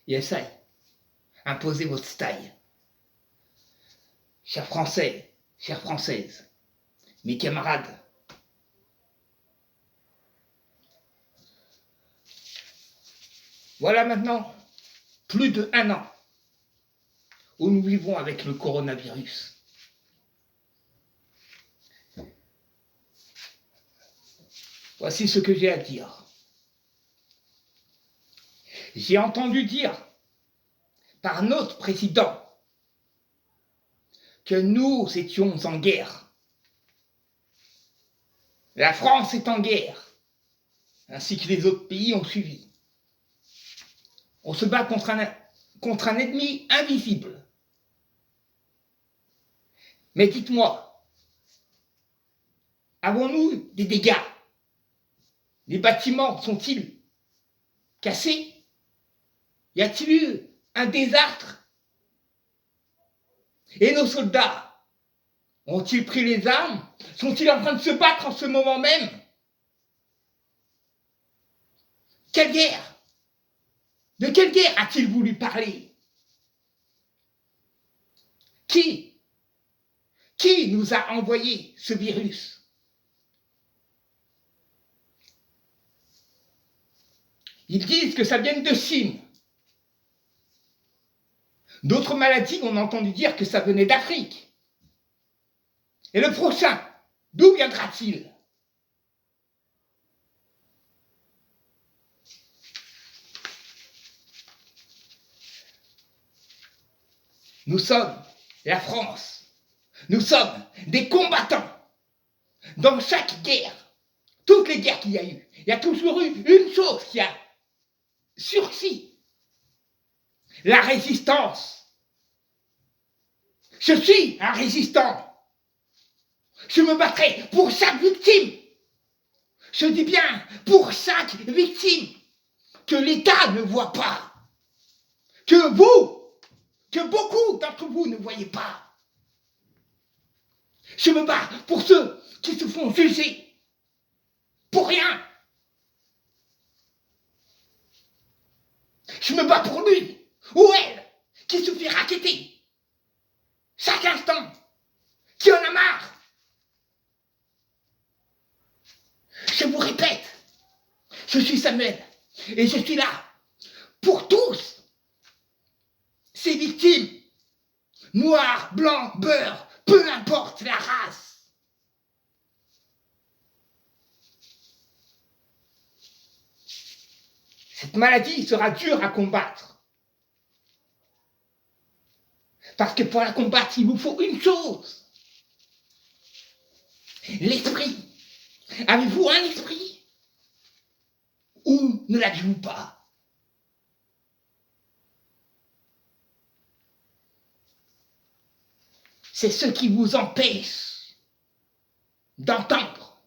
et essaye d'imposer votre style. Chers Français, chères Françaises, mes camarades, voilà maintenant plus d'1 an où nous vivons avec le coronavirus. Voici ce que j'ai à dire. J'ai entendu dire par notre président que nous étions en guerre. La France est en guerre, ainsi que les autres pays ont suivi. On se bat contre un ennemi invisible. Mais dites-moi, avons-nous des dégâts? Les bâtiments sont-ils cassés? Y a-t-il eu un désastre? Et nos soldats ont-ils pris les armes? Sont-ils en train de se battre en ce moment même? Quelle guerre? De quelle guerre a-t-il voulu parler? Qui nous a envoyé ce virus? Ils disent que ça vient de Chine. D'autres maladies, on a entendu dire que ça venait d'Afrique. Et le prochain, d'où viendra-t-il? Nous sommes la France. Nous sommes des combattants. Dans chaque guerre, toutes les guerres qu'il y a eu, il y a toujours eu une chose qui a surgi: la résistance. Je suis un résistant. Je me battrai pour chaque victime. Je dis bien pour chaque victime que l'État ne voit pas, que beaucoup d'entre vous ne voyez pas. Je me bats pour ceux qui se font juger pour rien. Je me bats pour lui ou elle qui se fait racketter chaque instant, qui en a marre. Je vous répète, je suis Samuel et je suis là pour tous ces victimes, noirs, blancs, beurre, peu importe la race. Cette maladie sera dure à combattre. Parce que pour la combattre, il vous faut une chose: l'esprit. Avez-vous un esprit? Ou ne l'avez-vous pas? C'est ce qui vous empêche d'entendre.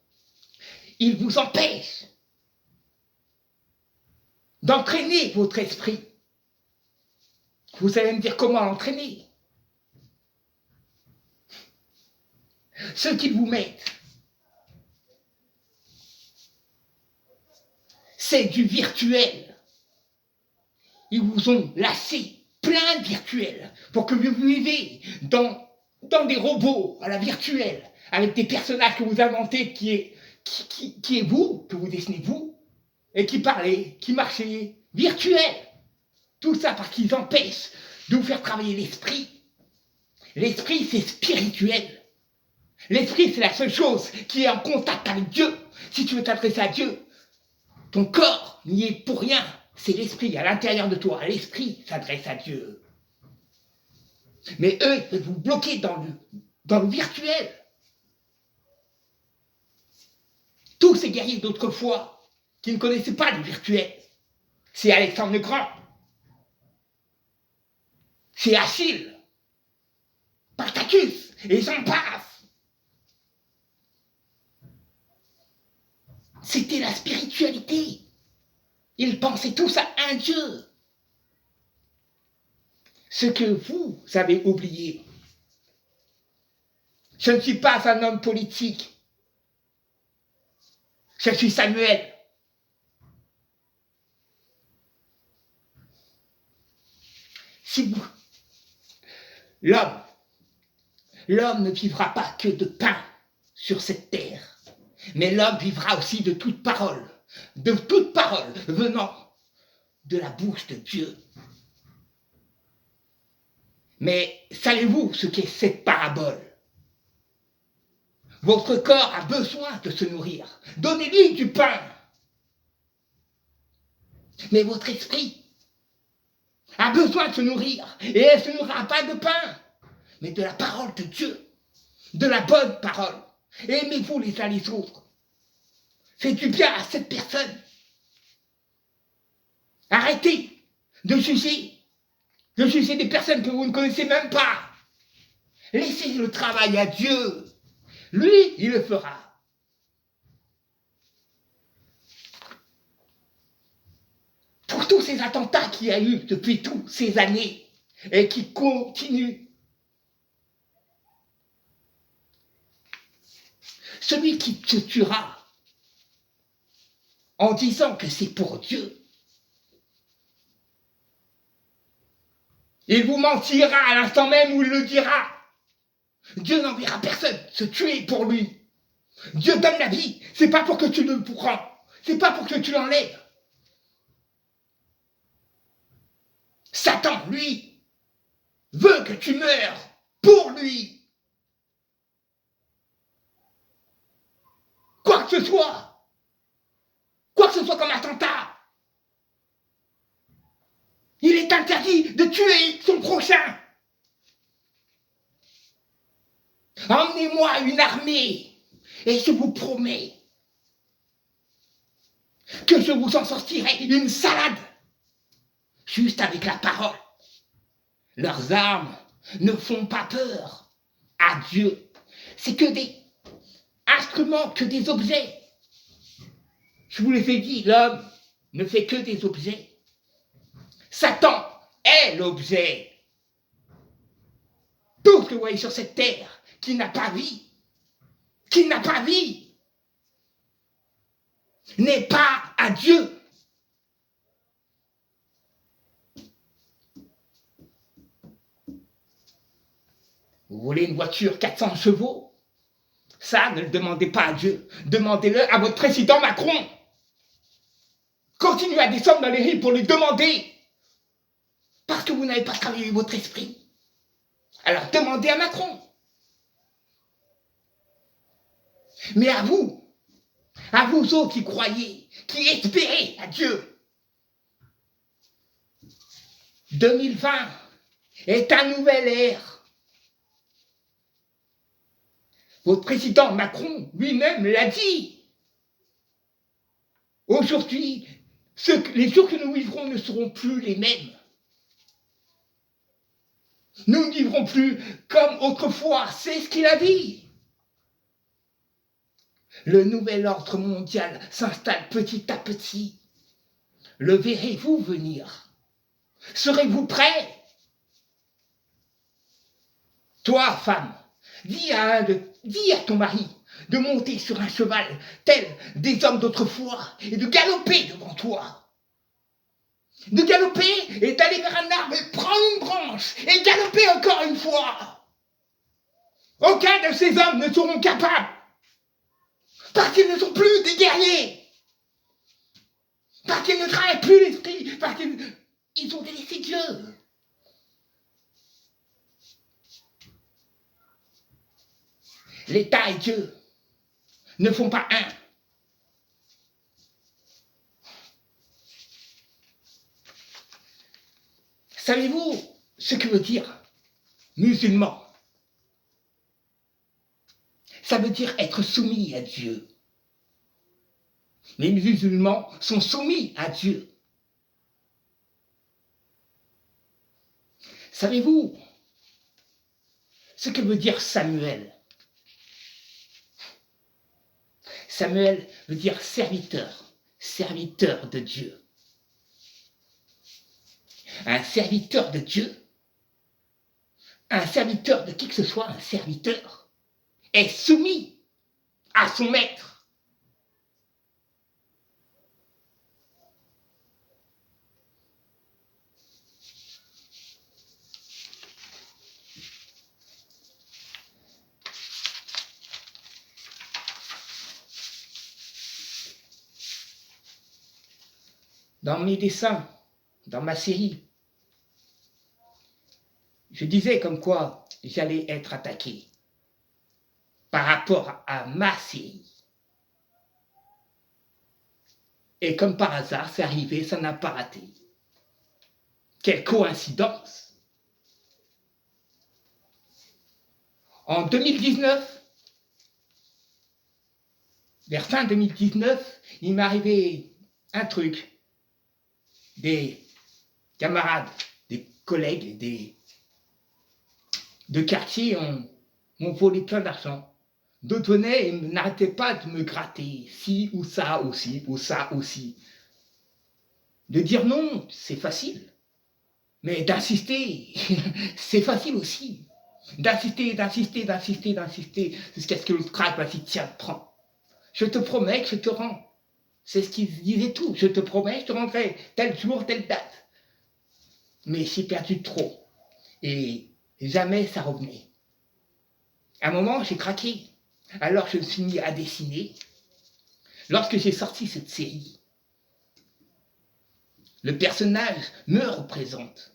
Il vous empêche d'entraîner votre esprit. Vous allez me dire comment l'entraîner. Ceux qui vous mettent, c'est du virtuel. Ils vous ont lâché plein de virtuels pour que vous viviez dans des robots à la virtuelle, avec des personnages que vous inventez qui est vous, que vous dessinez vous, et qui parlait, qui marchait, virtuel. Tout ça parce qu'ils empêchent de vous faire travailler l'esprit. L'esprit, c'est spirituel. L'esprit, c'est la seule chose qui est en contact avec Dieu. Si tu veux t'adresser à Dieu, ton corps n'y est pour rien. C'est l'esprit à l'intérieur de toi. L'esprit s'adresse à Dieu. Mais eux, ils veulent vous bloquer dans le virtuel. Tous ces guerriers d'autrefois qui ne connaissaient pas le virtuel, c'est Alexandre le Grand, c'est Achille, Spartacus, et j'en passe. C'était la spiritualité. Ils pensaient tous à un Dieu. Ce que vous avez oublié. Je ne suis pas un homme politique. Je suis Samuel. Si vous, l'homme, l'homme ne vivra pas que de pain sur cette terre, mais l'homme vivra aussi de toute parole venant de la bouche de Dieu. Mais savez-vous ce qu'est cette parabole? Votre corps a besoin de se nourrir. Donnez-lui du pain. Mais votre esprit a besoin de se nourrir. Et elle ne se nourrira pas de pain, mais de la parole de Dieu. De la bonne parole. Et aimez-vous les uns les autres. Faites du bien à cette personne. Arrêtez de juger des personnes que vous ne connaissez même pas. Laissez le travail à Dieu. Lui, il le fera. Pour tous ces attentats qu'il y a eu depuis toutes ces années et qui continuent, celui qui te tuera en disant que c'est pour Dieu, il vous mentira à l'instant même où il le dira. Dieu n'enverra personne se tuer pour lui. Dieu donne la vie, c'est pas pour que tu le prends, c'est pas pour que tu l'enlèves. Satan, lui, veut que tu meurs pour lui. Quoi que ce soit comme attentat, il est interdit de tuer son prochain. Emmenez-moi une armée et je vous promets que je vous en sortirai une salade juste avec la parole. Leurs armes ne font pas peur à Dieu. C'est que des instruments, que des objets. Je vous l'ai dit, l'homme ne fait que des objets. Satan est l'objet. Tout ce que vous voyez sur cette terre qui n'a pas vie, n'est pas à Dieu. Vous voulez une voiture 400 chevaux? Ça, ne le demandez pas à Dieu. Demandez-le à votre président Macron. Continuez à descendre dans les rues pour lui demander. Parce que vous n'avez pas travaillé votre esprit. Alors demandez à Macron. Mais à vous autres qui croyez, qui espérez à Dieu, 2020 est un nouvel ère. Votre président Macron lui-même l'a dit. Aujourd'hui, les jours que nous vivrons ne seront plus les mêmes. Nous ne vivrons plus comme autrefois, c'est ce qu'il a dit. Le nouvel ordre mondial s'installe petit à petit. Le verrez-vous venir? Serez-vous prêts? Toi, femme, dis à ton mari de monter sur un cheval tel des hommes d'autrefois et de galoper devant toi. De galoper et d'aller vers un arbre et prendre une branche et galoper encore une fois. Aucun de ces hommes ne seront capables. Parce qu'ils ne sont plus des guerriers. Parce qu'ils ne travaillent plus l'esprit. Parce qu'ils ont délaissé Dieu. L'État et Dieu ne font pas un. Savez-vous ce que veut dire musulman? Ça veut dire être soumis à Dieu. Les musulmans sont soumis à Dieu. Savez-vous ce que veut dire Samuel? Samuel veut dire serviteur, serviteur de Dieu. Un serviteur de Dieu, un serviteur de qui que ce soit, un serviteur, est soumis à son maître. dans mes dessins, dans ma série, je disais comme quoi j'allais être attaqué par rapport à ma série. Et comme par hasard, c'est arrivé, ça n'a pas raté. Quelle coïncidence! En 2019, vers fin 2019, il m'est arrivé un truc. Des camarades, des collègues, de quartier m'ont volé plein d'argent. D'autres venaient et n'arrêtaient pas de me gratter, ci ou ça aussi, ou ça aussi. De dire non, c'est facile. Mais d'insister, c'est facile aussi. D'insister, jusqu'à ce que l'autre craque, vas-y, tiens, prends. Je te promets que je te rends. C'est ce qu'ils disaient tout. Je te promets, je te rendrai tel jour, telle date. Mais j'ai perdu trop. Et jamais ça revenait. À un moment, j'ai craqué. Alors je me suis mis à dessiner. Lorsque j'ai sorti cette série, le personnage me représente.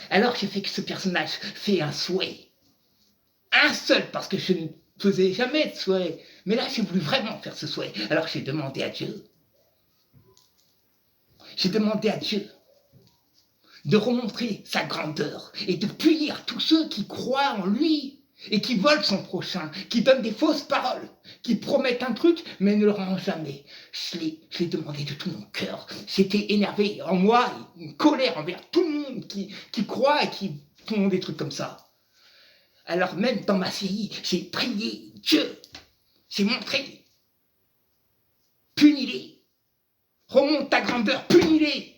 Alors j'ai fait que ce personnage fait un souhait. Un seul, parce que je ne faisais jamais de souhait. Mais là, j'ai voulu vraiment faire ce souhait. Alors j'ai demandé à Dieu. J'ai demandé à Dieu de remontrer sa grandeur et de punir tous ceux qui croient en lui et qui volent son prochain, qui donnent des fausses paroles, qui promettent un truc mais ne le rendent jamais. Je l'ai demandé de tout mon cœur. J'étais énervé en moi, une colère envers tout le monde qui croit et qui font des trucs comme ça. Alors même dans ma série, j'ai prié Dieu, j'ai montré, punis-les, remonte ta grandeur, punis-les.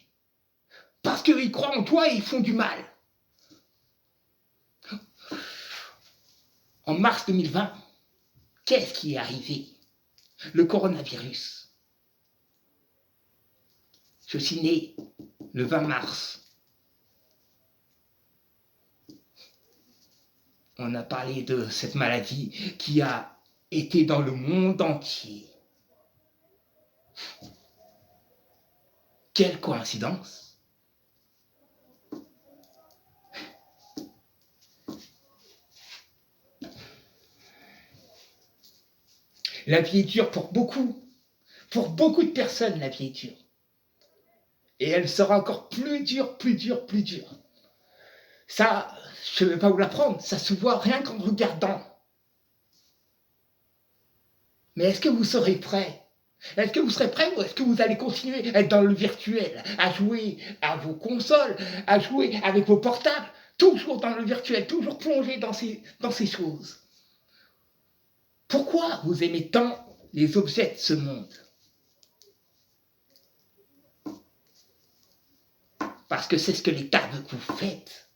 Parce qu'ils croient en toi et ils font du mal. En mars 2020, qu'est-ce qui est arrivé? Le coronavirus. Je suis né le 20 mars. On a parlé de cette maladie qui a été dans le monde entier. Quelle coïncidence! La vie est dure pour beaucoup de personnes, la vie est dure. Et elle sera encore plus dure. Ça, je ne vais pas vous l'apprendre, ça se voit rien qu'en regardant. Mais est-ce que vous serez prêts? Est-ce que vous serez prêts ou est-ce que vous allez continuer à être dans le virtuel, à jouer à vos consoles, à jouer avec vos portables, toujours dans le virtuel, toujours plongé dans ces choses? Pourquoi vous aimez tant les objets de ce monde? Parce que c'est ce que l'État veut que vous faites.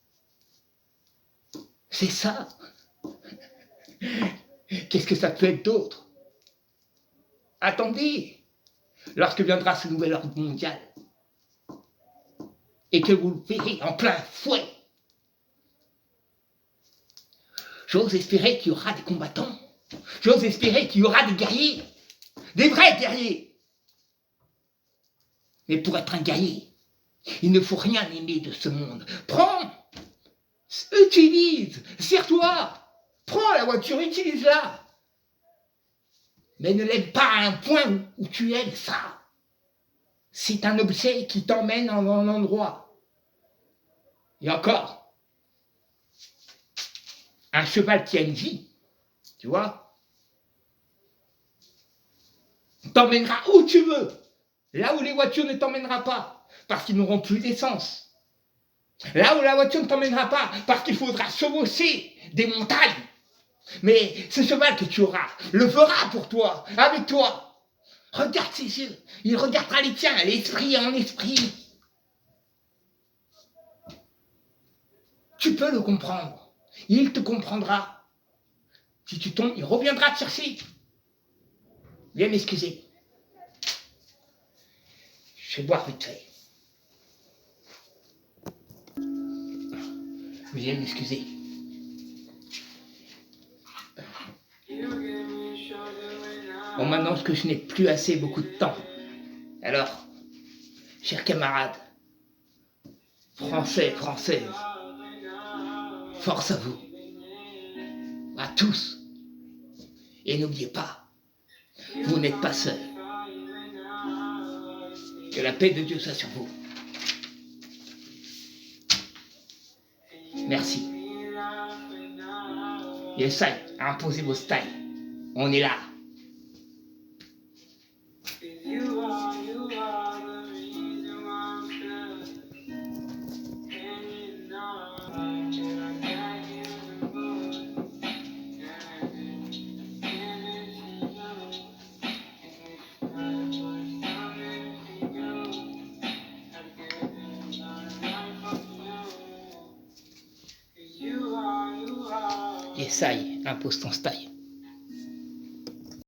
C'est ça. Qu'est-ce que ça peut être d'autre? Attendez, lorsque viendra ce nouvel ordre mondial, et que vous le verrez en plein fouet, j'ose espérer qu'il y aura des combattants, j'ose espérer qu'il y aura des guerriers, des vrais guerriers. Mais pour être un guerrier, il ne faut rien aimer de ce monde. Prends, utilise, sers-toi, prends la voiture, utilise-la. Mais ne l'aime pas à un point où tu aimes ça. C'est un objet qui t'emmène à un endroit. Et encore, un cheval qui a une vie, tu vois, t'emmènera où tu veux, là où les voitures ne t'emmèneront pas, parce qu'ils n'auront plus d'essence. Là où la voiture ne t'emmènera pas, parce qu'il faudra chevaucher des montagnes. Mais ce cheval que tu auras le fera pour toi, avec toi. Regarde ses yeux, il regardera les tiens, l'esprit en esprit. Tu peux le comprendre, il te comprendra. Si tu tombes, il reviendra te chercher. Viens m'excuser. Je vais boire vite fait. Viens m'excuser. Bon, maintenant que je n'ai plus assez beaucoup de temps, alors chers camarades, Français, Françaises, force à vous, à tous. Et n'oubliez pas, vous n'êtes pas seuls. Que la paix de Dieu soit sur vous. Merci. Essaye à imposer vos styles. On est là. Essaye, impose ton style.